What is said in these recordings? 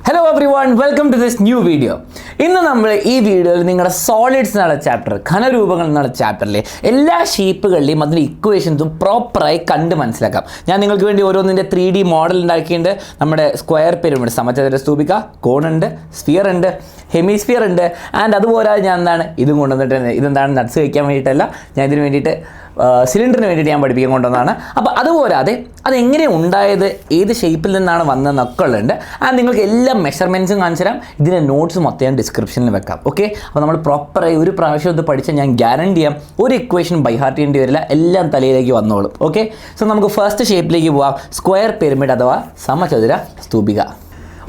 Hello everyone, welcome to this new video. ഇന്ന് നമ്മൾ ഈ വീഡിയോയിൽ നിങ്ങളുടെ സോളിഡ്സ് എന്നുള്ള ചാപ്റ്റർ ഘനരൂപങ്ങൾ എന്നുള്ള ചാപ്റ്ററിലെ എല്ലാ ഷേപ്പുകളിലെയും അതിൻ്റെ ഇക്വേഷൻസും പ്രോപ്പറായി കണ്ട് മനസ്സിലാക്കാം. ഞാൻ നിങ്ങൾക്ക് വേണ്ടി ഓരോന്നിൻ്റെ 3D മോഡൽ ഉണ്ടാക്കിയിട്ടുണ്ട്. നമ്മുടെ സ്ക്വയർ പിരമിഡ്, സമചതുര സ്തൂപിക, കോണുണ്ട്, സ്ഫിയർ ഉണ്ട്, ഹെമിസ്ഫിയർ ഉണ്ട്. ആൻഡ് അതുപോലെ ഞാൻ എന്താണ് ഇതും കൊണ്ടുവന്നിട്ട് ഇതെന്താണ് നട്ട്സ് കഴിക്കാൻ വേണ്ടിയിട്ടല്ല, ഞാൻ ഇതിന് വേണ്ടിയിട്ട് സിലിണ്ടറിന് വേണ്ടിയിട്ട് ഞാൻ പഠിപ്പിക്കാൻ കൊണ്ടുവന്നതാണ്. അപ്പോൾ അതുപോരാതെ അതെങ്ങനെ ഉണ്ടായത്, ഏത് ഷേപ്പിൽ നിന്നാണ് വന്നതെന്നൊക്കെ ഉള്ളുണ്ട്. ആൻഡ് നിങ്ങൾക്ക് എല്ലാ മെഷർമെൻറ്റ്സും കാണിച്ചു തരാം. ഇതിൻ്റെ നോട്ട്സ് മൊത്തം ഞാൻ ഡിസ്ക്രിപ്ഷനിൽ വെക്കാം. ഓക്കെ, അപ്പോൾ നമ്മൾ പ്രോപ്പറായി ഒരു പ്രാവശ്യം ഇത് പഠിച്ചാൽ ഞാൻ ഗ്യാരണ്ടി ചെയ്യാം ഒരു ഇക്വേഷൻ ബൈ ഹാർട്ട് ചെയ്യേണ്ടി വരില്ല, എല്ലാം തലയിലേക്ക് വന്നോളും. ഓക്കെ, സോ നമുക്ക് ഫസ്റ്റ് ഷേപ്പിലേക്ക് പോവാം. സ്ക്വയർ പിരമിഡ് അഥവാ സമചതുര സ്തൂപിക.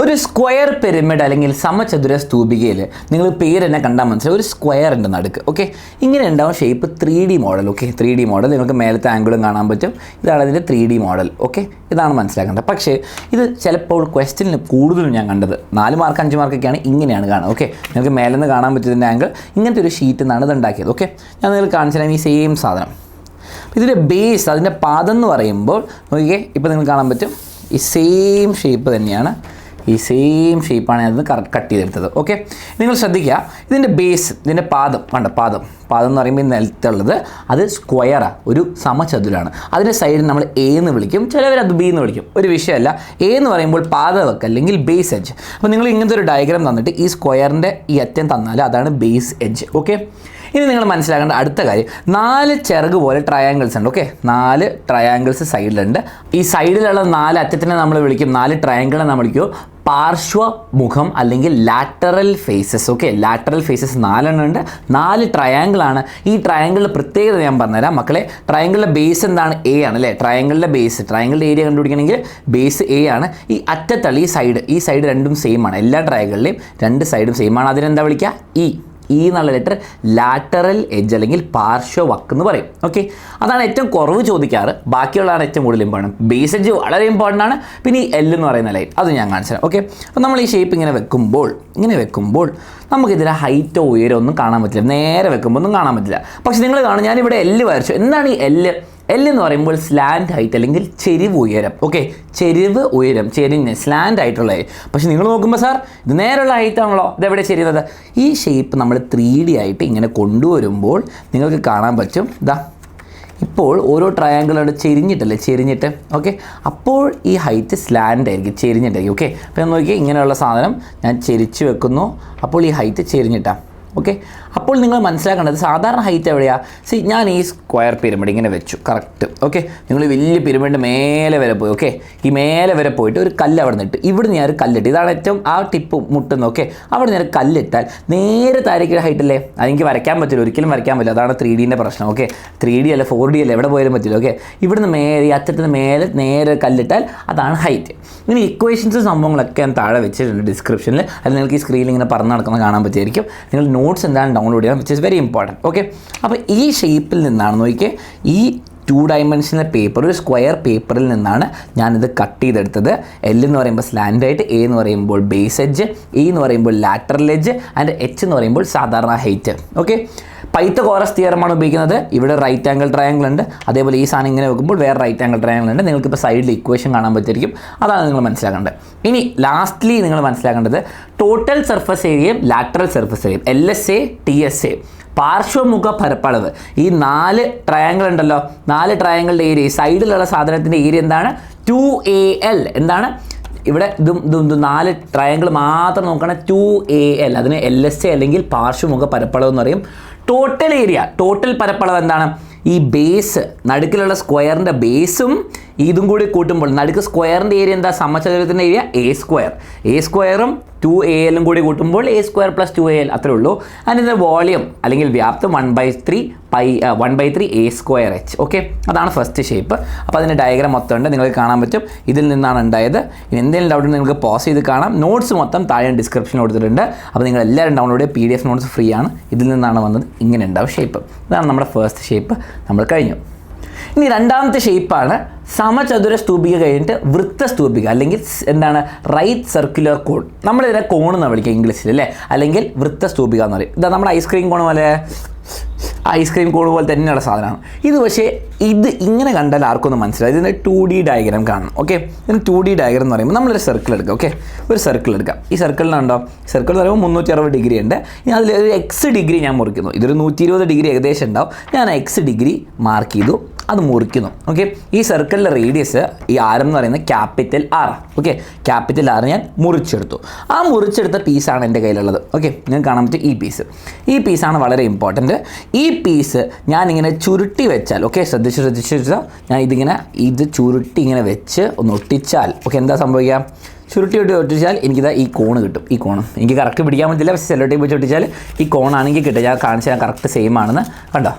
ഒരു സ്ക്വയർ പിരമിഡ് അല്ലെങ്കിൽ സമചതുര സ്തൂപികയിൽ നിങ്ങൾ പേര് തന്നെ കണ്ടാൽ മനസ്സിലാവും, ഒരു സ്ക്വയർ ഉണ്ട് നടുക്ക്. ഓക്കെ, ഇങ്ങനെ ഉണ്ടാവും shape 3D model. Okay, 3D model നിങ്ങൾക്ക് മേലത്തെ ആംഗിളും കാണാൻ പറ്റും. ഇതാണ് ഇതിൻ്റെ 3D മോഡൽ. ഓക്കെ, ഇതാണ് മനസ്സിലാക്കേണ്ടത്. പക്ഷേ ഇത് ചിലപ്പോൾ ക്വസ്റ്റ്യനിൽ കൂടുതലും ഞാൻ കണ്ടത് 4 മാർക്ക് 5 മാർക്കൊക്കെയാണ് ഇങ്ങനെയാണ് കാണുക. ഓക്കെ, നിങ്ങൾക്ക് മേലെ നിന്ന് കാണാൻ പറ്റുന്നതിൻ്റെ ആംഗിൾ ഇങ്ങനത്തെ ഒരു ഷീറ്റിൽ നിന്നാണ് ഇത് ഉണ്ടാക്കിയത്. ഓക്കെ, ഞാൻ നിങ്ങൾക്ക് കാണിച്ചു തരാം ഈ സെയിം സാധനം. ഇതിൻ്റെ ബേസ്, അതിൻ്റെ പാദം എന്ന് പറയുമ്പോൾ നോക്കിക്കേ, ഇപ്പോൾ നിങ്ങൾക്ക് കാണാൻ പറ്റും ഈ സെയിം ഷേപ്പ് തന്നെയാണ്. ഈ സെയിം ഷേപ്പാണ് ഞാനത് കട്ട് ചെയ്തെടുത്തത്. ഓക്കെ, നിങ്ങൾ ശ്രദ്ധിക്കുക, ഇതിൻ്റെ ബേസ്, ഇതിൻ്റെ പാദം പാദം എന്ന് പറയുമ്പോൾ ഈ നിലത്തുള്ളത് അത് സ്ക്വയറാണ്, ഒരു സമചതുരാണ്. അതിൻ്റെ സൈഡിൽ നമ്മൾ എ എന്ന് വിളിക്കും, ചിലവരത് ബി എന്ന് വിളിക്കും, ഒരു വിഷയമല്ല. എ എന്ന് പറയുമ്പോൾ പാദവക്ക് അല്ലെങ്കിൽ ബേസ് എഡ്ജ്. അപ്പോൾ നിങ്ങൾ ഇങ്ങനത്തെ ഒരു ഡയഗ്രാം തന്നിട്ട് ഈ സ്ക്വയറിൻ്റെ ഈ അറ്റം തന്നാൽ അതാണ് ബേസ് എഡ്ജ്. ഓക്കെ, ഇനി നിങ്ങൾ മനസ്സിലാക്കേണ്ട അടുത്ത കാര്യം, 4 ചിറക് പോലെ ട്രയാങ്കിൾസ് ഉണ്ട്. ഓക്കെ, 4 ട്രയാങ്കിൾസ് സൈഡിലുണ്ട്. ഈ സൈഡിലുള്ള 4 അറ്റത്തിനെ നമ്മൾ വിളിക്കും, 4 ട്രയാങ്കിളെ നമ്മൾ വിളിക്കും പാർശ്വമുഖം അല്ലെങ്കിൽ lateral faces. Okay, lateral faces 4 ഉണ്ട്, 4 ട്രയാങ്കിളാണ്. ഈ ട്രയാങ്കിളിൻ്റെ പ്രത്യേകത ഞാൻ പറഞ്ഞുതരാം മക്കളെ. ട്രയാങ്കിളിൻ്റെ ബേസ് എന്താണ്? എ ആണ് അല്ലേ? ട്രയാങ്കിളിൻ്റെ ബേസ്, ട്രയാങ്കിളിൻ്റെ ഏരിയ കണ്ടുപിടിക്കണമെങ്കിൽ ബേസ് എ ആണ്. ഈ അറ്റത്തള്ളി ഈ സൈഡ് രണ്ടും സെയിം ആണ്. എല്ലാ ട്രയാങ്കിളിലെയും 2 സൈഡും സെയിം ആണ്. അതിനെന്താ വിളിക്കുക? ഈ എന്നുള്ള ലെറ്റർ ലാറ്ററൽ എഡ്ജ് അല്ലെങ്കിൽ പാർശ്വവക്ക് എന്ന് പറയും. ഓക്കെ, അതാണ് ഏറ്റവും കുറവ് ചോദിക്കാറ്, ബാക്കിയുള്ളതാണ് ഏറ്റവും കൂടുതൽ ഇമ്പോർട്ടൻറ്റ്. ബേസ് എഡ്ജ് വളരെ ഇമ്പോർട്ടൻ്റ് ആണ്. പിന്നെ ഈ എൽ എന്ന് പറയുന്ന ലൈൻ അത് ഞാൻ കാണിച്ചു തരാം. ഓക്കെ, അപ്പോൾ നമ്മൾ ഈ ഷേപ്പ് ഇങ്ങനെ വെക്കുമ്പോൾ നമുക്കിതിലെ ഹൈറ്റോ ഉയരോ ഒന്നും കാണാൻ പറ്റില്ല. നേരെ വെക്കുമ്പോൾ ഒന്നും കാണാൻ പറ്റില്ല. പക്ഷെ നിങ്ങൾ കാണും, ഞാനിവിടെ എല്ല് വരച്ചു. എന്താണ് ഈ എല്ല് എന്ന് പറയുമ്പോൾ സ്ലാൻഡ് ഹൈറ്റ് അല്ലെങ്കിൽ ചെരിവ് ഉയരം. ഓക്കെ, ചെരിവ് ഉയരം, ചെരിഞ്ഞ് സ്ലാൻഡ് ആയിട്ടുള്ള. പക്ഷെ നിങ്ങൾ നോക്കുമ്പോൾ സാർ ഇത് നേരെയുള്ള ഹൈറ്റ് ആണല്ലോ, ഇതെവിടെ ചെരിയുന്നത്? ഈ ഷേപ്പ് നമ്മൾ 3D ആയിട്ട് ഇങ്ങനെ കൊണ്ടുവരുമ്പോൾ നിങ്ങൾക്ക് കാണാൻ പറ്റും, ഇതാ ഇപ്പോൾ ഓരോ ട്രയാങ്കിളോട് ചെരിഞ്ഞിട്ട്. ഓക്കെ, അപ്പോൾ ഈ ഹൈറ്റ് സ്ലാൻഡ് ആയിരിക്കും, ചെരിഞ്ഞിട്ടായിരിക്കും. ഓക്കെ, അപ്പോൾ നോക്കിയാൽ ഇങ്ങനെയുള്ള സാധനം ഞാൻ ചെരിച്ച് വെക്കുന്നു, അപ്പോൾ ഈ ഹൈറ്റ് ചെരിഞ്ഞിട്ടാണ്. ഓക്കെ, അപ്പോൾ നിങ്ങൾ മനസ്സിലാക്കേണ്ടത് സാധാരണ ഹൈറ്റ് എവിടെയാണ്? ഞാൻ ഈ സ്ക്വയർ പിരമിഡ് ഇങ്ങനെ വെച്ചു കറക്റ്റ്. ഓക്കെ, നിങ്ങൾ വലിയ പിരമിഡിൻ്റെ മേലെ വരെ പോയി. ഓക്കെ, ഈ മേലെ വരെ പോയിട്ട് ഒരു കല്ല് അവിടെ നിന്നിട്ട് ഇവിടുന്ന് ഞാൻ ഒരു കല്ലിട്ട്, ഇതാണ് ഏറ്റവും ആ ടിപ്പ് മുട്ടുന്നത്. ഓക്കെ, അവിടെ ഞാൻ കല്ലിട്ടാൽ നേരെ താരേക്കുള്ള ഹൈറ്റ് അല്ലേ? അതെനിക്ക് വരയ്ക്കാൻ പറ്റില്ല, ഒരിക്കലും വരയ്ക്കാൻ പറ്റില്ല. അതാണ് 3Dൻ്റെ പ്രശ്നം. ഓക്കെ, 3D അല്ല 4D അല്ല, എവിടെ പോയാലും പറ്റില്ല. ഓക്കെ, ഇവിടുന്ന് മേലെ ഈ അറ്റത്തിന് മേലെ നേരെ കല്ലിട്ടാൽ അതാണ് ഹൈറ്റ്. ഇനി ഇക്വേഷൻസ് സംഭവങ്ങളൊക്കെ ഞാൻ താഴെ വെച്ചിട്ടുണ്ട് ഡിസ്ക്രിപ്ഷനിൽ. അത് നിങ്ങൾക്ക് ഈ സ്ക്രീനിൽ ഇങ്ങനെ പറഞ്ഞ് നടക്കുന്നത് കാണാൻ പറ്റുമായിരിക്കും. നിങ്ങൾ നോട്ട്സ് എന്താണ് ഡൗൺലോഡ് ചെയ്യണം, which is very important. Okay, അപ്പോൾ ഈ ഷേപ്പിൽ നിന്നാണ് നോക്കിയേ, ഈ 2 ഡയമെൻഷണൽ പേപ്പർ, ഒരു സ്ക്വയർ പേപ്പറിൽ നിന്നാണ് ഞാനിത് കട്ട് ചെയ്തെടുത്തത്. എൽ എന്ന് പറയുമ്പോൾ സ്ലാൻഡ് ആയിട്ട്, എ എന്ന് പറയുമ്പോൾ ബേസ് എഡ്ജ്, ഇ എന്ന് പറയുമ്പോൾ ലാറ്ററൽ എഡ്ജ്, ആൻഡ് എച്ച് എന്ന് പറയുമ്പോൾ സാധാരണ ഹൈറ്റ്. ഓക്കെ, പൈത്തഗോറസ് തിയറമാണ് ഉപയോഗിക്കുന്നത്. ഇവിടെ റൈറ്റ് ആംഗിൾ ട്രയാങ്കിൾ ഉണ്ട്, അതേപോലെ ഈ സാധനം ഇങ്ങനെ വെക്കുമ്പോൾ വേറെ റൈറ്റ് ആംഗിൾ ട്രയാങ്കിൾ ഉണ്ട്. നിങ്ങൾക്കിപ്പോൾ സൈഡിൽ ഇക്വേഷൻ കാണാൻ പറ്റുമായിരിക്കും, അതാണ് നിങ്ങൾ മനസ്സിലാക്കേണ്ടത്. ഇനി ലാസ്റ്റ്ലി നിങ്ങൾ മനസ്സിലാക്കേണ്ടത് ടോട്ടൽ സർഫസ് ഏരിയയും ലാറ്ററൽ സർഫസ് ഏരിയയും, LSA TSA, പാർശ്വമുഖ പരപ്പളവ്. ഈ 4 ട്രയാങ്കിൾ ഉണ്ടല്ലോ, 4 ട്രയാങ്കിളിൻ്റെ ഏരിയ, സൈഡിലുള്ള സാധനത്തിൻ്റെ ഏരിയ എന്താണ്? 2AL. എന്താണ് ഇവിടെ? ഇതും 4 ട്രയാങ്കിൾ മാത്രം നോക്കണം, 2AL. അതിന് LSA അല്ലെങ്കിൽ പാർശ്വമുഖ പരപ്പളവ് എന്ന് പറയും. ടോട്ടൽ ഏരിയ, ടോട്ടൽ പരപ്പളവ് എന്താണ്? ഈ ബേസ്, നടുക്കിലുള്ള സ്ക്വയറിൻ്റെ ബേസും ഇതും കൂടി കൂട്ടുമ്പോൾ നടുക്ക് സ്ക്വയറിൻ്റെ ഏരിയ എന്താ? സമചതുരത്തിൻ്റെ ഏരിയ A സ്ക്വയറും 2AL കൂടി കൂട്ടുമ്പോൾ A² + 2AL അത്രേ ഉള്ളൂ. അതിൻ്റെ വോളിയം അല്ലെങ്കിൽ വ്യാപ്തം 1/3 A²H. ഓക്കെ, അതാണ് ഫസ്റ്റ് ഷേപ്പ്. അപ്പോൾ അതിൻ്റെ ഡയഗ്രാം മൊത്തം ഉണ്ട്, നിങ്ങൾക്ക് കാണാൻ പറ്റും ഇതിൽ നിന്നാണ് ഉണ്ടായത്. ഇനി എന്തെങ്കിലും ഡൗട്ട് നിങ്ങൾക്ക് പോസ് ചെയ്ത് കാണാം. നോട്ട്സ് മൊത്തം താഴെ ഡിസ്ക്രിപ്ഷനിൽ കൊടുത്തിട്ടുണ്ട്. അപ്പോൾ നിങ്ങൾ എല്ലാവരും ഡൗൺലോഡ് ചെയ്യുക, PDF നോട്ട്സ് ഫ്രീ ആണ്. ഇതിൽ നിന്നാണ് വന്നത്, ഇങ്ങനെ ഉണ്ടാവും ഷേപ്പ്. ഇതാണ് നമ്മുടെ ഫസ്റ്റ് ഷേപ്പ്, നമ്മൾ കഴിഞ്ഞു. ഇനി രണ്ടാമത്തെ ഷേപ്പാണ് സമചതുര സ്തൂപിക കഴിഞ്ഞിട്ട് വൃത്തസ്തൂപിക അല്ലെങ്കിൽ എന്താണ്? Right circular cone. നമ്മളിതിനെ കോൺ എന്ന് വിളിക്കുക ഇംഗ്ലീഷിൽ അല്ലേ, അല്ലെങ്കിൽ വൃത്തസ്തൂപിക എന്ന് പറയും. ഇതാ നമ്മുടെ ഐസ്ക്രീം കോൺ പോലെ ഐസ്ക്രീം കോൺ പോലെ തന്നെയുള്ള സാധനമാണ് ഇത്. പക്ഷേ ഇത് ഇങ്ങനെ കണ്ടാൽ ആർക്കൊന്നും മനസ്സിലായി. ഇതിൻ്റെ 2D ഡയഗ്രാം കാണണം. ഓക്കെ, ഇതിന് 2D ഡയഗ്രാം എന്ന് പറയുമ്പോൾ നമ്മളൊരു സർക്കിൾ എടുക്കാം. ഓക്കെ, ഒരു സർക്കിൾ എടുക്കാം. ഈ സർക്കിളിനുണ്ടോ, സർക്കിൾ എന്ന് പറയുമ്പോൾ 360 ഡിഗ്രി ഉണ്ട്. ഇനി അതിൽ ഒരു എക്സ് ഡിഗ്രി ഞാൻ മുറിക്കുന്നു. ഇതൊരു 120 ഡിഗ്രി ഏകദേശം ഉണ്ടാവും. ഞാൻ എക്സ് ഡിഗ്രി മാർക്ക് ചെയ്തു, അത് മുറിക്കുന്നു. ഓക്കെ, ഈ സർക്കിളിൻ്റെ റേഡിയസ്, ഈ ആരം എന്ന് പറയുന്നത് capital R. Okay, capital R ഞാൻ മുറിച്ചെടുത്തു. ആ മുറിച്ചെടുത്ത പീസാണ് എൻ്റെ കയ്യിലുള്ളത്. ഓക്കെ, നിങ്ങൾക്ക് കാണാൻ പറ്റും ഈ പീസ്. ഈ പീസാണ് വളരെ ഇമ്പോർട്ടൻറ്റ്. ഈ പീസ് ഞാനിങ്ങനെ ചുരുട്ടി വെച്ചാൽ, ഓക്കെ, ശ്രദ്ധിച്ചു ഞാൻ ഇത് ചുരുട്ടി ഇങ്ങനെ വെച്ച് ഒന്ന് ഒട്ടിച്ചാൽ, ഓക്കെ, എന്താ സംഭവിക്കുക? ചുരുട്ടി ഒട്ടിച്ചാൽ എനിക്കിതാ ഈ കോണ് കിട്ടും. ഈ കോണും എനിക്ക് കറക്റ്റ് പിടിക്കാൻ പറ്റില്ല, പക്ഷേ സെല്ലോ ടേപ്പ് വെച്ച് ഒട്ടിച്ചാൽ ഈ കോണാണെങ്കിൽ കിട്ടും. ഞാൻ കാണിച്ചാൽ കറക്റ്റ് സെയിം ആണെന്ന് കണ്ടോ,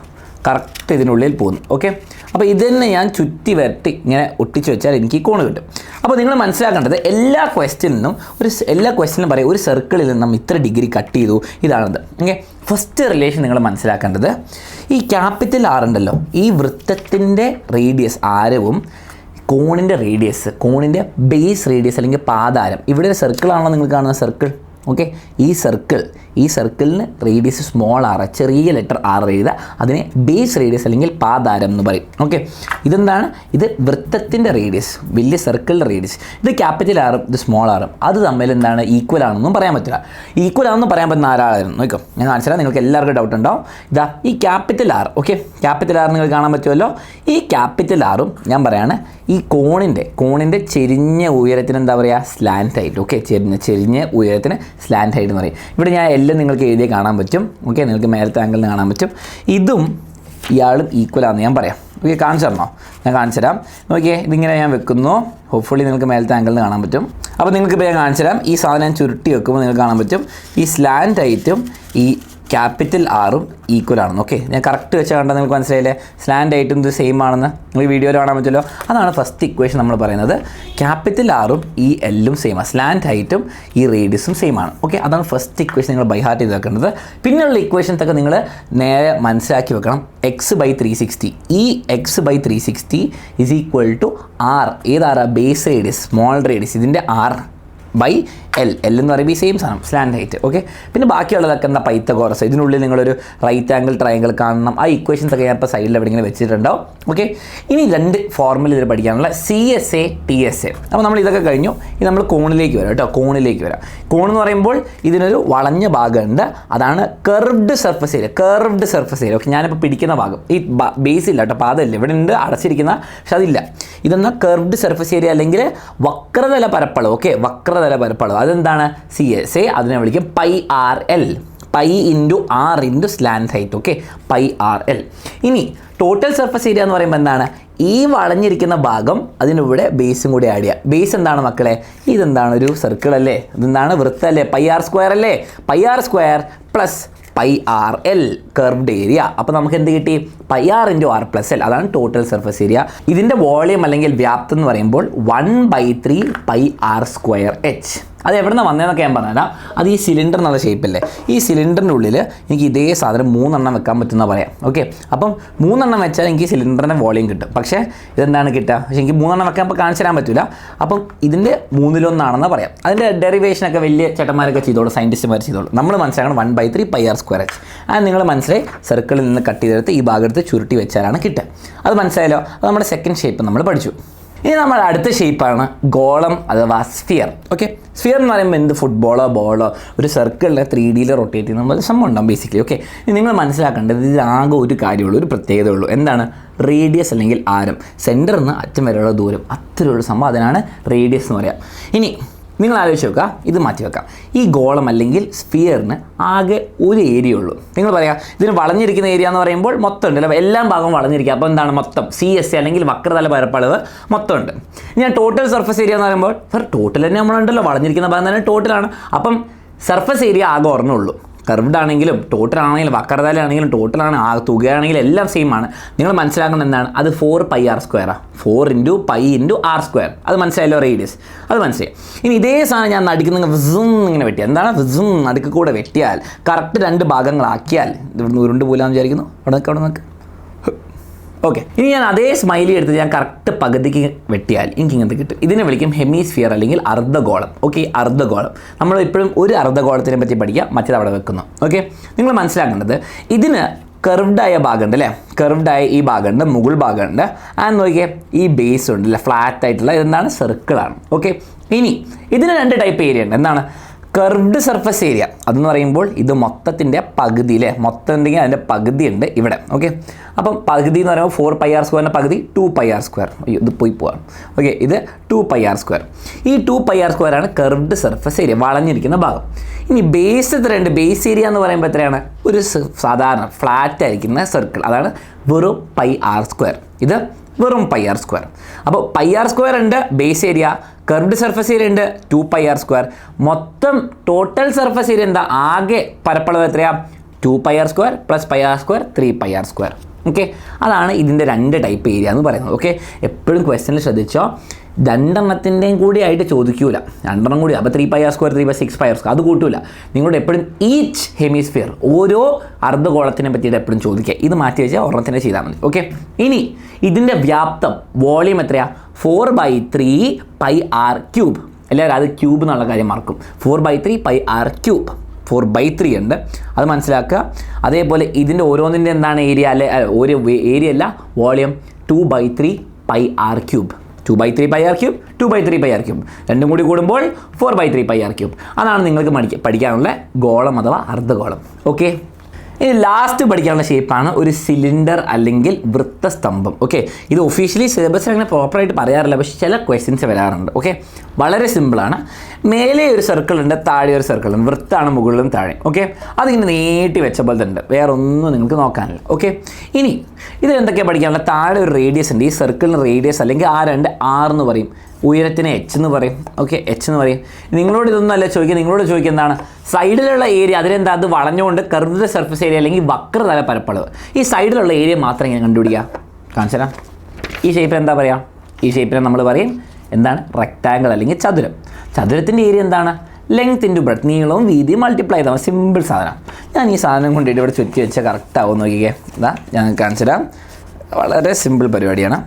കറക്റ്റ് ഇതിനുള്ളിൽ പോകുന്നു. ഓക്കെ, അപ്പോൾ ഇത് തന്നെ ഞാൻ ചുറ്റി വരട്ടി ഇങ്ങനെ ഒട്ടിച്ച് വെച്ചാൽ എനിക്ക് ഈ കോണ് കിട്ടും. അപ്പോൾ നിങ്ങൾ മനസ്സിലാക്കേണ്ടത് എല്ലാ ക്വസ്റ്റ്യനിലും പറയും ഒരു സർക്കിളിൽ നിന്നും ഇത്ര ഡിഗ്രി കട്ട് ചെയ്തു, ഇതാണത്. ഓക്കെ, ഫസ്റ്റ് റിലേഷൻ നിങ്ങൾ മനസ്സിലാക്കേണ്ടത് ഈ ക്യാപിറ്റൽ ആർ ഉണ്ടല്ലോ, ഈ വൃത്തത്തിൻ്റെ റേഡിയസ് ആരവും കോണിൻ്റെ റേഡിയസ്, കോണിൻ്റെ ബേസ് റേഡിയസ് അല്ലെങ്കിൽ പാദാരം. ഇവിടെ ഒരു സർക്കിളാണല്ലോ നിങ്ങൾ കാണുന്ന സർക്കിൾ. ഓക്കെ, ഈ സർക്കിളിന് റേഡിയസ് സ്മോൾ ആർ, ചെറിയ ലെറ്റർ ആർ എഴുതുക, അതിനെ ബേസ് റേഡിയസ് അല്ലെങ്കിൽ പാദാരം എന്ന് പറയും. ഓക്കെ, ഇതെന്താണ്? ഇത് വൃത്തത്തിൻ്റെ റേഡിയസ്, വലിയ സർക്കിളിൻ്റെ റേഡിയസ്. ഇത് ക്യാപിറ്റൽ ആറും ഇത് സ്മോൾ ആറും അത് തമ്മിൽ എന്താണ് ഈക്വൽ ആണെന്നും പറയാൻ പറ്റില്ല. ഈക്വൽ ആണെന്നും പറയാൻ പറ്റുന്ന ആരായിരുന്നു നോക്കാം, ഞാൻ കാണിച്ചാൽ നിങ്ങൾക്ക് എല്ലാവർക്കും ഡൗട്ട് ഉണ്ടാവും. ഇതാ ഈ capital R. Okay, capital R നിങ്ങൾ കാണാൻ പറ്റുമല്ലോ. ഈ ക്യാപിറ്റൽ ആറും ഞാൻ പറയാണ് ഈ കോണിൻ്റെ ചെരിഞ്ഞ ഉയരത്തിന് എന്താ പറയുക, സ്ലാൻറ്റ് ഹൈറ്റ്. ഓക്കെ, ചെരിഞ്ഞ ഉയരത്തിന് സ്ലാൻറ്റ് ഹൈറ്റ് എന്ന് പറയും. ഇവിടെ ഞാൻ എല്ലാം നിങ്ങൾക്ക് എഴുതി കാണാൻ പറ്റും. ഓക്കെ, നിങ്ങൾക്ക് മേലത്തെ ആംഗിളിൽ കാണാൻ പറ്റും. ഇതും ഇയാളും ഈക്വലാണെന്ന് ഞാൻ പറയാം. ഓക്കെ, കാണിച്ചു തരണോ? ഞാൻ കാണിച്ചു തരാം. നോക്കിയേ, ഇതിങ്ങനെ ഞാൻ വെക്കുന്നു. ഹോപ്പ്ഫുള്ളി നിങ്ങൾക്ക് മേലത്തെ ആംഗിളിൽ കാണാൻ പറ്റും. അപ്പോൾ നിങ്ങൾക്കിപ്പോൾ ഞാൻ കാണിച്ചു തരാം. ഈ സാധനം ഞാൻ ചുരുട്ടി വെക്കുമ്പോൾ നിങ്ങൾക്ക് കാണാൻ പറ്റും ഈ സ്ലാൻറ്റ് ഹൈറ്റും ഈ ക്യാപിറ്റൽ ആറും ഈക്വൽ ആണെന്ന്. ഓക്കെ, ഞാൻ കറക്റ്റ് വെച്ചാൽ കണ്ടാൽ നിങ്ങൾക്ക് മനസ്സിലായില്ലേ, സ്ലാൻഡ് ആയിട്ടും ഇത് സെയിം ആണെന്ന് നിങ്ങൾക്ക് വീഡിയോയിൽ കാണാൻ പറ്റുമല്ലോ. അതാണ് ഫസ്റ്റ് ഇക്വേഷൻ നമ്മൾ പറയുന്നത്. ക്യാപിറ്റൽ ആറും ഈ എല്ലും സെയിമാണ്, സ്ലാൻഡ് ഹൈറ്റും ഈ റേഡിയസും സെയിം ആണ്. ഓക്കെ, അതാണ് ഫസ്റ്റ് ഇക്വേഷൻ നിങ്ങൾ ബൈ ഹാർട്ട് ചെയ്ത് വെക്കേണ്ടത്. പിന്നെയുള്ള ഇക്വേഷൻസൊക്കെ നിങ്ങൾ നേരെ മനസ്സിലാക്കി വെക്കണം. x/360, ഈ x/360 is equal to R. ഏതാറാ? ബേസ് റേഡിയസ്, സ്മോൾ റേഡിയസ്, ഇതിൻ്റെ ആർ ബൈ എൽ എന്ന് പറയുമ്പോൾ ഈ സെയിം സാധനം സ്ലാൻഡ് ഹൈറ്റ്. ഓക്കെ, പിന്നെ ബാക്കിയുള്ളതൊക്കെ എന്താ, പൈത്തഗോറസ്. ഇതിനുള്ളിൽ നിങ്ങളൊരു റൈറ്റ് ആംഗിൾ ട്രയാംഗിൾ കാണണം. ആ ഇക്വേഷൻസ് ഒക്കെ ഞാൻ ഇപ്പോൾ സൈഡിൽ എവിടെ ഇങ്ങനെ വെച്ചിട്ടുണ്ടാവും. ഓക്കെ, ഇനി 2 ഫോർമുല ഇതിൽ പഠിക്കാനുള്ള CSA TSA. അപ്പോൾ നമ്മൾ ഇതൊക്കെ കഴിഞ്ഞു. ഇത് നമ്മൾ കോണിലേക്ക് വരാം കേട്ടോ. കോണിലേക്ക് വരാം. കോൺ എന്ന് പറയുമ്പോൾ ഇതിനൊരു വളഞ്ഞ ഭാഗമുണ്ട്, അതാണ് കർവ്ഡ് സർഫസ് ഏരിയ. ഓക്കെ, ഞാനിപ്പോൾ പിടിക്കുന്ന ഭാഗം ഈ ബേസ് ഇല്ല കേട്ടോ, പാദമില്ല, ഇവിടെ ഉണ്ട് അടച്ചിരിക്കുന്ന, പക്ഷെ അതില്ല. ഇതെന്നാൽ കർവ്ഡ് സർഫസ് ഏരിയ അല്ലെങ്കിൽ വക്രതല പരപ്പളവ്. ഓക്കെ, വക്രതല പരപ്പളവ് അതെന്താണ്? CSA. അതിനെ വിളിക്കും πRL, π into R into slant height. Okay, πRL. ഇനി ടോട്ടൽ സർഫസ് ഏരിയ എന്ന് പറയുമ്പോൾ എന്താണ്? ഈ വളഞ്ഞിരിക്കുന്ന ഭാഗം അതിൻ്റെ കൂടെ ബേസും കൂടി ആഡ് ചെയ്യുക. ബേസ് എന്താണ് മക്കളെ? ഇതെന്താണ്? ഒരു സർക്കിൾ അല്ലേ, ഇതെന്താണ്? വൃത്തമല്ലേ, πr² അല്ലേ, πr² plus πRL curved area. അപ്പോൾ നമുക്ക് എന്ത് കിട്ടി? πr into R plus L, അതാണ് ടോട്ടൽ സർഫസ് ഏരിയ. ഇതിൻ്റെ വോളിയം അല്ലെങ്കിൽ വ്യാപ്തം എന്ന് പറയുമ്പോൾ 1/3 πr²h. അത് എവിടെ നിന്ന് വന്നതെന്നൊക്കെ ഞാൻ പറഞ്ഞുതരാം. അത് ഈ സിലിണ്ടർ എന്നുള്ള ഷേപ്പല്ലേ, ഈ സിലിണ്ടറിൻ്റെ ഉള്ളിൽ എനിക്ക് ഇതേ സാധനം 3 എണ്ണം വെക്കാൻ പറ്റുന്ന പറയാം. ഓക്കെ, അപ്പം 3 എണ്ണം വെച്ചാൽ എനിക്ക് സിലിണ്ടറിൻ്റെ വോളിയം കിട്ടും. പക്ഷേ ഇതെന്താണ് കിട്ടുക? പക്ഷേ എനിക്ക് 3 എണ്ണം വെക്കാൻ ഇപ്പോൾ കാണിച്ചു തരാൻ പറ്റില്ല. അപ്പം ഇതിൻ്റെ 1/3 പറയാം. അതിൻ്റെ ഡെറിവേഷനൊക്കെ വലിയ ചേട്ടന്മാരൊക്കെ ചെയ്തോളൂ, സയൻറ്റിസ്റ്റുമാർ ചെയ്തോളൂ. നമ്മൾ മനസ്സിലാക്കണം 1/3 πr²h. അത് നിങ്ങൾ മനസ്സിലായി. സർക്കിളിൽ നിന്ന് കട്ട് ചെയ്തെടുത്ത് ഈ ഭാഗത്ത് ചുരുട്ടി വെച്ചാലാണ് കിട്ടുക. അത് മനസ്സിലായല്ലോ. അത് നമ്മുടെ സെക്കൻഡ് ഷേപ്പ് നമ്മൾ പഠിച്ചു. ഇനി നമ്മുടെ അടുത്ത ഷേപ്പാണ് ഗോളം അഥവാ സ്ഫിയർ. ഓക്കെ, സ്ഫിയർ എന്ന് പറയുമ്പോൾ എന്ത്, ഫുട്ബോളോ ബോളോ ഒരു സർക്കിളിൽ 3Dയിൽ റൊട്ടേറ്റ് ചെയ്യുന്ന പോലെ സംഭവം ഉണ്ടാകും ബേസിക്കലി. ഓക്കെ, നിങ്ങൾ മനസ്സിലാക്കേണ്ടത് ഇതിലാകെ ഒരു കാര്യമുള്ളൂ, ഒരു പ്രത്യേകത ഉള്ളൂ. എന്താണ്? റേഡിയസ് അല്ലെങ്കിൽ ആരം. സെൻറ്ററിൽ നിന്ന് അറ്റം വരെയുള്ള ദൂരം, അത്രയുള്ള സംഭവം, അതിനാണ് റേഡിയസ് എന്ന് പറയാം. ഇനി നിങ്ങൾ ആലോചിച്ച് വെക്കുക, ഇത് മാറ്റി വെക്കാം. ഈ ഗോളം അല്ലെങ്കിൽ സ്ഫിയറിന് ആകെ ഒരു ഏരിയ ഉള്ളൂ. നിങ്ങൾ പറയാം ഇതിന് വളഞ്ഞിരിക്കുന്ന ഏരിയ എന്ന് പറയുമ്പോൾ മൊത്തം ഉണ്ടല്ലോ, എല്ലാം ഭാഗം വളഞ്ഞിരിക്കുക. അപ്പോൾ എന്താണ്? മൊത്തം CSA അല്ലെങ്കിൽ വക്രതല പരപ്പളവ് മൊത്തം ഉണ്ട്. ഞാൻ ടോട്ടൽ സർഫസ് ഏരിയ എന്ന് പറയുമ്പോൾ ടോട്ടൽ തന്നെ നമ്മളുണ്ടല്ലോ, വളഞ്ഞിരിക്കുന്ന ഭാഗം തന്നെ ടോട്ടലാണ്. അപ്പം സർഫസ് ഏരിയ ആകെ ഒരെണ്ണമുള്ളൂ. കർവ്ഡ് ആണെങ്കിലും ടോട്ടൽ ആണെങ്കിലും വക്രതല ആണെങ്കിലും ടോട്ടലാണ്, ആ തുകയാണെങ്കിലും എല്ലാം സെയിം ആണ്. നിങ്ങൾ മനസ്സിലാക്കുന്നത് എന്താണ്? അത് 4 πr². 4 into π into r². അത് മനസ്സിലായല്ലോ, റേഡിയസ്. അത് മനസ്സിലായി. ഇനി ഇതേ സാധനം ഞാൻ നടുക്കുന്ന വിസും ഇങ്ങനെ വെട്ടിയാൽ, എന്താണ് വിസും നടുക്ക് കൂടെ വെട്ടിയാൽ കറക്റ്റ് 2 ഭാഗങ്ങളാക്കിയാൽ ഇവിടുന്ന് ഉരുണ്ട് പോലാന്ന് വിചാരിക്കുന്നു. അവിടെ നോക്ക്. ഓക്കെ, ഇനി ഞാൻ അതേ സ്മൈലി എടുത്ത് ഞാൻ കറക്റ്റ് പകുതിക്ക് വെട്ടിയാൽ എനിക്ക് ഇങ്ങനത്തെ കിട്ടും. ഇതിനെ വിളിക്കും ഹെമിസ്ഫിയർ അല്ലെങ്കിൽ അർദ്ധഗോളം. ഓക്കെ, അർദ്ധഗോളം. നമ്മൾ ഇപ്പോഴും ഒരു അർദ്ധഗോളത്തിനെ പറ്റി പഠിക്കുക, മറ്റേത് അവിടെ വെക്കുന്നു. ഓക്കെ, നിങ്ങൾ മനസ്സിലാക്കേണ്ടത് ഇതിന് കർവ്ഡായ ഭാഗമുണ്ട് അല്ലേ, കർവ്ഡായ ഈ ഭാഗമുണ്ട്, മുകൾ ഭാഗമുണ്ട്. ആൻഡ് നോക്കിയേ ഈ ബേസ് ഉണ്ട് അല്ലേ, ഫ്ലാറ്റ് ആയിട്ടുള്ള ഇതെന്താണ്, സർക്കിളാണ്. ഓക്കെ, ഇനി ഇതിന് 2 ടൈപ്പ് ഏരിയ ഉണ്ട്. എന്താണ്, കർവ്ഡ് സർഫസ് ഏരിയ അതെന്ന് പറയുമ്പോൾ ഇത് മൊത്തത്തിൻ്റെ പകുതി അല്ലേ, മൊത്തം ഉണ്ടെങ്കിൽ അതിൻ്റെ പകുതി ഉണ്ട് ഇവിടെ. ഓക്കെ, അപ്പം പകുതി എന്ന് പറയുമ്പോൾ 4πr² പകുതി 2πr². അയ്യോ ഇത് പോവാണ്. ഓക്കെ, ഇത് 2πr². ഈ 2πr² ആണ് കർവ്ഡ് സർഫസ് ഏരിയ, വളഞ്ഞിരിക്കുന്ന ഭാഗം. ഇനി ബേസ് എത്രയുണ്ട്, ബേസ് ഏരിയ എന്ന് പറയുമ്പോൾ എത്രയാണ്, ഒരു സാധാരണ ഫ്ലാറ്റ് ആയിരിക്കുന്ന സർക്കിൾ, അതാണ് വെറും πr². ഇത് വെറും πr². അപ്പോൾ πr² ഉണ്ട് base area, curved surface area ഉണ്ട് 2πr². മൊത്തം ടോട്ടൽ സർഫസ് ഏരിയ എന്താ, ആകെ പരപ്പളവ് എത്രയാ, 2πr² + πr², 3πr². ഓക്കെ, അതാണ് ഇതിൻ്റെ 2 ടൈപ്പ് ഏരിയ എന്ന് പറയുന്നത്. ഓക്കെ, എപ്പോഴും ക്വസ്റ്റ്യനിൽ ശ്രദ്ധിച്ചോ, 2 കൂടി ആയിട്ട് ചോദിക്കൂല, 2 കൂടി. അപ്പോൾ 3πr², 3/6πr², അത് കൂട്ടൂല. നിങ്ങളോട് എപ്പോഴും ഈച്ച് ഹെമിസ്ഫിയർ, ഓരോ അർദ്ധഗോളത്തിനെ പറ്റിയിട്ട് എപ്പോഴും ചോദിക്കുക. ഇത് മാറ്റി വെച്ചാൽ ഒരെണ്ണത്തിനെ ചെയ്താൽ മതി. ഓക്കെ, ഇനി ഇതിൻ്റെ വ്യാപ്തം, വോളിയം എത്രയാ, 4/3πr³. എല്ലാവരും അത് ക്യൂബ് എന്നുള്ള കാര്യം മറക്കും. 4/3πr³, 4/3 ഉണ്ട്, അത് മനസ്സിലാക്കുക. അതേപോലെ ഇതിൻ്റെ ഓരോന്നിൻ്റെ എന്താണ് ഏരിയ, അല്ലെ ഒരു ഏരിയ അല്ല, വോളിയം 2/3πr³. 2/3πr³, 2/3πr³, രണ്ടും കൂടി കൂടുമ്പോൾ 4/3πr³. അതാണ് നിങ്ങൾക്ക് പഠിക്കാനുള്ള ഗോളം അഥവാ അർദ്ധഗോളം. ഓക്കെ, ഇനി ലാസ്റ്റ് പഠിക്കാനുള്ള ഷേപ്പാണ് ഒരു സിലിണ്ടർ അല്ലെങ്കിൽ വൃത്തസ്തംഭം. ഓക്കെ, ഇത് ഒഫീഷ്യലി സിലബസിൽ അങ്ങനെ പ്രോപ്പറായിട്ട് പറയാറില്ല, പക്ഷേ ചില ക്വസ്റ്റ്യൻസ് വരാറുണ്ട്. ഓക്കെ, വളരെ സിമ്പിളാണ്. മേലെ ഒരു സർക്കിൾ ഉണ്ട്, താഴെ ഒരു സർക്കിൾ ഉണ്ട്, വൃത്താണ് മുകളിലും താഴെ. ഓക്കെ, അതിങ്ങനെ നീട്ടി വെച്ച പോലെ ഉണ്ട്, വേറെ ഒന്നും നിങ്ങൾക്ക് നോക്കാനില്ല. ഓക്കെ, ഇനി ഇതിൽ എന്തൊക്കെയാണ് പഠിക്കാനുള്ള, താഴെ ഒരു റേഡിയസ് ഉണ്ട്, ഈ സർക്കിളിന് റേഡിയസ് അല്ലെങ്കിൽ ആ 2 R എന്ന് പറയും, ഉയരത്തിന് H എന്ന് പറയും. ഓക്കെ, H എന്ന് പറയും. നിങ്ങളോട് ഇതൊന്നും അല്ല ചോദിക്കുക, നിങ്ങളോട് ചോദിക്കുക എന്താണ്, സൈഡിലുള്ള ഏരിയ അതിലെന്താ, അത് വളഞ്ഞുകൊണ്ട് കർവ്ഡ് സർഫസ് ഏരിയ അല്ലെങ്കിൽ വക്രതല പരപ്പളവ്, ഈ സൈഡിലുള്ള ഏരിയ മാത്രം ഇങ്ങനെ കണ്ടുപിടിക്കുക. കാണിച്ചാൽ ഈ ഷേപ്പിൽ എന്താ പറയുക, ഈ ഷേപ്പിനെ നമ്മൾ പറയും എന്താണ്, റെക്റ്റാങ്കിൾ അല്ലെങ്കിൽ ചതുരം. ചതുരത്തിൻ്റെ ഏരിയ എന്താണ്, ലെങ്ത് ഇൻറ്റു ബ്രെഡ്ത്ത്, നീളവും വീതിയും മൾട്ടിപ്ലൈ ചെയ്താൽ സിമ്പിൾ സാധനം. ഞാൻ ഈ സാധനം കൊണ്ടിട്ട് ഇവിടെ ചുറ്റി വെച്ചാൽ കറക്റ്റ് ആവും. നോക്കിക്കേ, ഇതാ ഞാൻ കാണിച്ചു തരാം. വളരെ സിമ്പിൾ പരിപാടിയാണ്.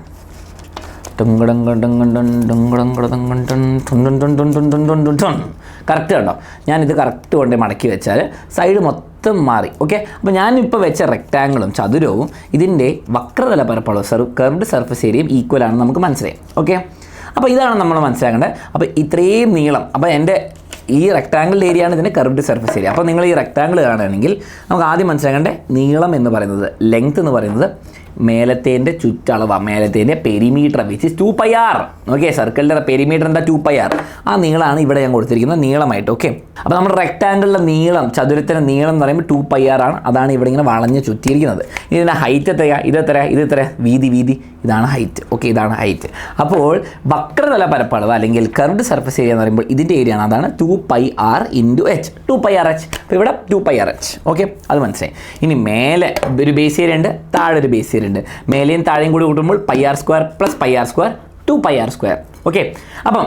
കറക്റ്റ് കണ്ടോ, ഞാനിത് കറക്റ്റ് കൊണ്ട് മടക്കി വെച്ചാൽ സൈഡ് മൊത്തം മാറി. ഓക്കെ, അപ്പോൾ ഞാനിപ്പോൾ വെച്ച റെക്റ്റാങ്കിളും ചതുരവും ഇതിൻ്റെ വക്രതല പരപ്പളവ് കർവ്ഡ് സർഫസ് ഏരിയയും ഈക്വൽ ആണെന്ന് നമുക്ക് മനസ്സിലായി. ഓക്കെ, അപ്പോൾ ഇതാണ് നമ്മൾ മനസ്സിലാക്കേണ്ടത്. അപ്പോൾ ഇത്രയും നീളം, അപ്പോൾ എൻ്റെ ഈ റെക്റ്റാങ്കിളിൻ്റെ ഏരിയ ആണ് ഇതിൻ്റെ കർവ്ഡ് സർഫസ് ഏരിയ. അപ്പോൾ നിങ്ങൾ ഈ റെക്റ്റാങ്കിൾ കാണുകയാണെങ്കിൽ നമുക്ക് ആദ്യം മനസ്സിലാക്കേണ്ടത് നീളം എന്ന് പറയുന്നത്, ലെങ്ത് എന്ന് പറയുന്നത് മേലത്തേൻ്റെ ചുറ്റളവാണ്, മേലത്തേൻ്റെ perimeter which is 2πr. Okay, സർക്കിളിൻ്റെ പെരിമീറ്റർ എന്താ, 2πr. ആ നീളമാണ് ഇവിടെ ഞാൻ കൊടുത്തിരിക്കുന്നത് നീളമായിട്ട്. ഓക്കെ, അപ്പോൾ നമ്മുടെ റെക്റ്റാങ്കിളിൻ്റെ നീളം, ചതുരത്തിൻ്റെ നീളം എന്ന് പറയുമ്പോൾ 2πr ആണ്. അതാണ് ഇവിടെ ഇങ്ങനെ വളഞ്ഞ് ചുറ്റിയിരിക്കുന്നത്. ഇതിൻ്റെ ഹൈറ്റ് എത്രയാണ്, ഇത് എത്ര വീതി, ഇതാണ് ഹൈറ്റ്. ഓക്കെ, ഇതാണ് ഹൈറ്റ്. അപ്പോൾ വക്രതല പരപ്പളവ് അല്ലെങ്കിൽ കർവ്ഡ് സർഫസ് ഏരിയ എന്ന് പറയുമ്പോൾ ഇതിൻ്റെ ഏരിയ ആണ്, അതാണ് 2πr × H, 2πrH. അപ്പോൾ ഇവിടെ 2πrH. ഓക്കെ, അത് മനസ്സിലായി. ഇനി മേലെ ഒരു ബേസ് ഏരിയ ഉണ്ട്, താഴെ ഒരു ബേസ് ഏരിയ ഉണ്ട്. മേലെയും താഴെയും കൂടി കൂട്ടുമ്പോൾ πr² + πr², 2πr². ഓക്കെ, അപ്പം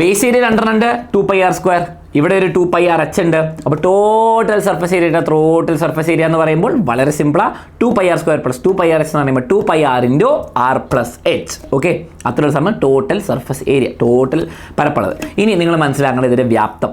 ബേസ് ഏരിയ 2 ഉണ്ട്, 2πr², ഇവിടെ ഒരു 2πrH ഉണ്ട്. അപ്പോൾ ടോട്ടൽ സർഫസ് ഏരിയ എന്ന് പറയുമ്പോൾ വളരെ സിമ്പിളാണ്, 2πr² + 2πrH എന്ന് പറയുമ്പോൾ 2πr × R + H. ഓക്കെ, അത്ര സമയം ടോട്ടൽ സർഫസ് ഏരിയ, ടോട്ടൽ പരപ്പളവ്. ഇനി നിങ്ങൾ മനസ്സിലാക്കേണ്ടത് ഇതിൻ്റെ വ്യാപ്തം,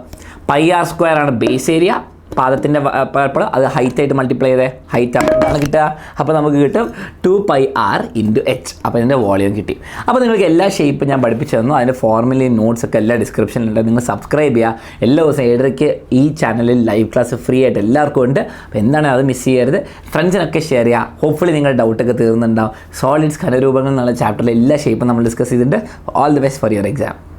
πr² ആണ് ബേസ് ഏരിയ, പാദത്തിൻ്റെ പരപ്പളവ്, അത് ഹൈറ്റായിട്ട് മൾട്ടിപ്ലൈ ചെയ്തേ, ഹൈറ്റ് ആണ് കിട്ടുക. അപ്പോൾ നമുക്ക് കിട്ടും 2πr × H. അപ്പോൾ ഇതിൻ്റെ വോളിയം കിട്ടി. അപ്പോൾ നിങ്ങൾക്ക് എല്ലാ ഷേപ്പും ഞാൻ പഠിപ്പിച്ചു തന്നു. അതിൻ്റെ ഫോർമുലയും നോട്ട്സൊക്കെ എല്ലാ ഡിസ്ക്രിപ്ഷനിലുണ്ട്. നിങ്ങൾ സബ്സ്ക്രൈബ് ചെയ്യുക. എല്ലാ ദിവസവും 7:30 ഈ ചാനലിൽ ലൈവ് ക്ലാസ് ഫ്രീ ആയിട്ട് എല്ലാവർക്കും ഉണ്ട്. അപ്പോൾ എന്താണ് അത് മിസ് ചെയ്യരുത്, ഫ്രണ്ട്സിനൊക്കെ ഷെയർ ചെയ്യുക. ഹോപ്പ്ഫുള്ളി നിങ്ങളുടെ ഡൗട്ടൊക്കെ തീർന്നുണ്ടാവും. സോളിഡ്സ് ഘനരൂപങ്ങൾ എന്നുള്ള ചാപ്റ്ററിൽ എല്ലാ ഷേപ്പും നമ്മൾ ഡിസ്കസ് ചെയ്തിട്ടുണ്ട്. All the best for your exam.